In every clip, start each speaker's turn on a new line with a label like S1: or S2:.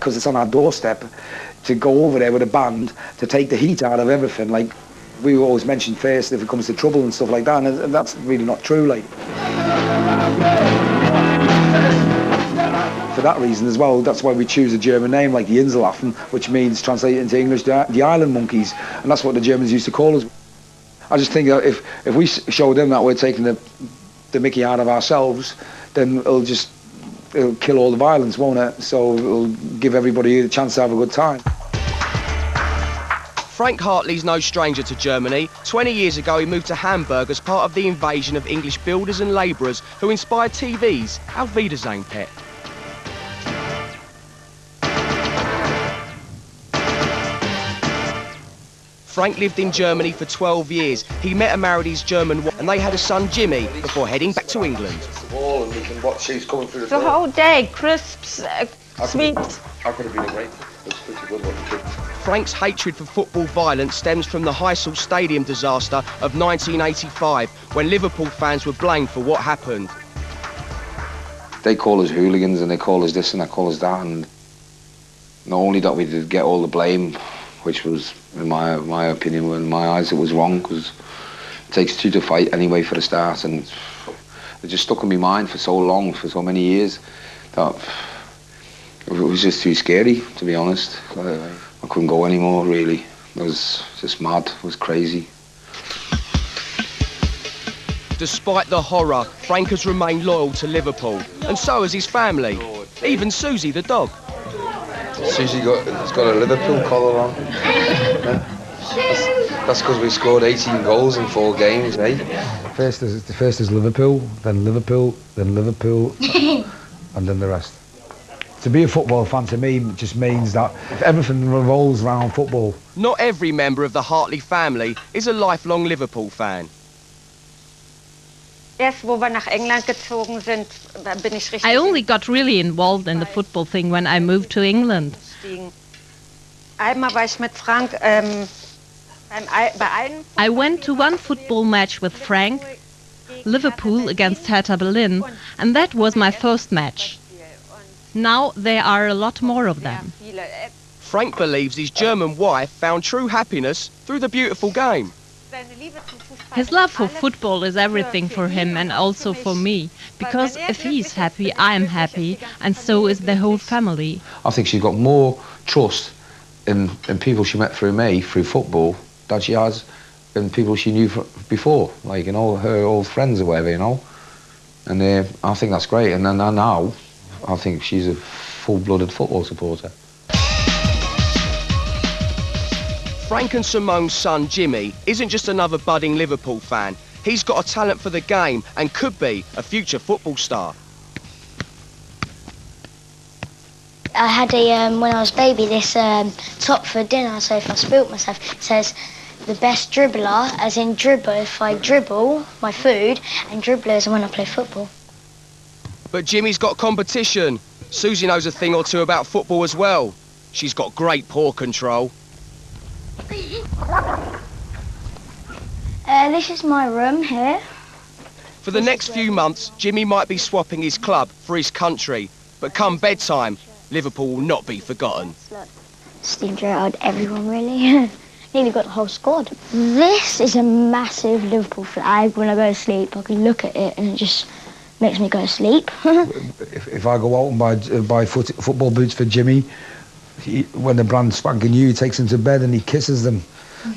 S1: because it's on our doorstep, to go over there with a band to take the heat out of everything. Like, we always mention first if it comes to trouble and stuff like that, and that's really not true. Like, for that reason as well, that's why we choose a German name like the Inselaffen, which means, translated into English, the island monkeys, and that's what the Germans used to call us. I just think that if we show them that we're taking the mickey out of ourselves, then it'll kill all the violence, won't it? So it'll give everybody a chance to have a good time.
S2: Frank Hartley's no stranger to Germany. 20 years ago, he moved to Hamburg as part of the invasion of English builders and labourers who inspired TV's Auf Wiedersehen, Pet. Frank lived in Germany for 12 years. He met and married his German wife, and they had a son, Jimmy, before heading back to England.
S1: And we can watch who's coming through
S3: the whole day, crisps, sweets.
S1: I could have been a great. It's pretty good one, kids.
S2: Frank's hatred for football violence stems from the Heysel Stadium disaster of 1985, when Liverpool fans were blamed for what happened.
S4: They call us hooligans and they call us this and they call us that, and not only that we did get all the blame, which was, in my opinion, in my eyes, it was wrong, because it takes two to fight anyway for a start, and it just stuck in my mind for so long, for so many years, that it was just too scary, to be honest. I couldn't go anymore, really. It was just mad, it was crazy.
S2: Despite the horror, Frank has remained loyal to Liverpool, and so has his family, even Susie the dog.
S4: Susie has got a Liverpool collar on. Yeah. That's because we scored 18 goals in 4 games, eh?
S1: First is Liverpool, then Liverpool, then Liverpool, and then the rest. To be a football fan, to me, just means that everything revolves around football.
S2: Not every member of the Hartley family is a lifelong Liverpool fan.
S3: I
S5: only got really involved in the football thing when I moved to England. I went to one football match with Frank, Liverpool against Hertha Berlin, and that was my first match. Now there are a lot more of them.
S2: Frank believes his German wife found true happiness through the beautiful game.
S5: His love for football is everything for him and also for me, because if he's happy, I'm happy, and so is the whole family.
S4: I think she's got more trust in people she met through me, through football, than she has in people she knew before, like, you know, her old friends or whatever, you know. And I think that's great, and then now I think she's a full-blooded football supporter.
S2: Frank and Simone's son, Jimmy, isn't just another budding Liverpool fan. He's got a talent for the game and could be a future football star.
S6: I had when I was a baby, this top for dinner, so if I spilt myself, it says, the best dribbler, as in dribble if I dribble my food, and dribbler as when I play football.
S2: But Jimmy's got competition. Susie knows a thing or two about football as well. She's got great paw control.
S6: This is my room here.
S2: For the next few months, Jimmy might be swapping his club for his country. But come bedtime, Liverpool will not be forgotten.
S6: Steve Gerrard, everyone really. Nearly got the whole squad. This is a massive Liverpool flag. When I go to sleep, I can look at it and it just makes me go to sleep.
S1: if I go out and buy football boots for Jimmy, when the brand's spanking new, he takes them to bed and he kisses them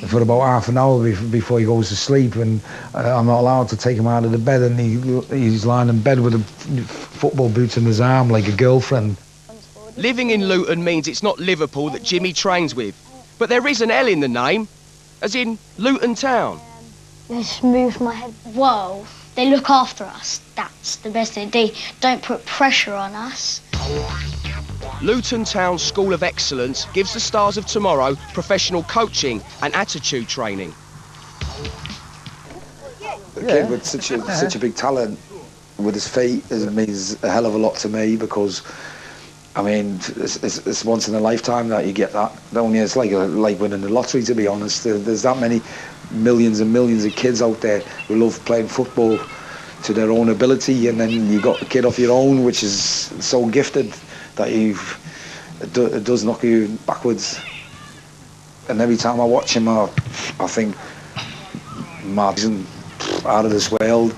S1: for about half an hour before he goes to sleep, and I'm not allowed to take him out of the bed, and he's lying in bed with the football boots in his arm like a girlfriend.
S2: Living in Luton means it's not Liverpool that Jimmy trains with, but there is an L in the name, as in Luton Town.
S6: They just moved my head. Whoa, they look after us. That's the best thing. They don't put pressure on us.
S2: Luton Town School of Excellence gives the stars of tomorrow professional coaching and attitude training.
S1: A kid with such a big talent with his feet means a hell of a lot to me, because I mean it's once in a lifetime that you get that. It's like winning the lottery, to be honest. There's that many millions and millions of kids out there who love playing football to their own ability, and then you got a kid of your own which is so gifted that it does knock you backwards. And every time I watch him, I think, man, he's out of this world.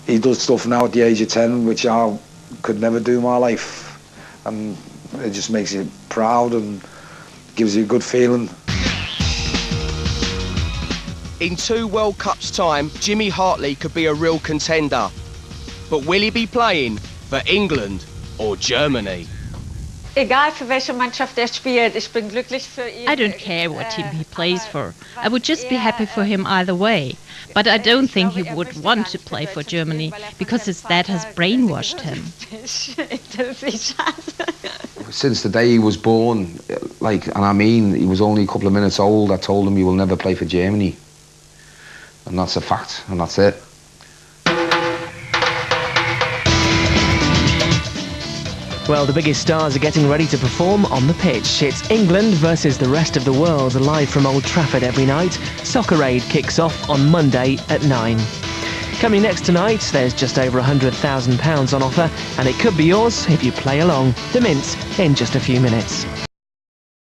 S1: He does stuff now at the age of 10 which I could never do in my life, and it just makes you proud and gives you a good feeling.
S2: In 2 World Cups' time, Jimmy Hartley could be a real contender. But will he be playing for England or Germany?
S3: Egal für welche Mannschaft spielt, ich bin glücklich für ihn.
S5: I don't care what team he plays for. I would just be happy for him either way. But I don't think he would want to play for Germany because his dad has brainwashed him.
S4: Since the day he was born, and I mean, he was only a couple of minutes old, I told him he will never play for Germany. And that's a fact, and that's it.
S7: Well, the biggest stars are getting ready to perform on the pitch. It's England versus the rest of the world, live from Old Trafford every night. Soccer Aid kicks off on Monday at 9. Coming next tonight, there's just over £100,000 on offer, and it could be yours if you play along. The Mints in just a few minutes.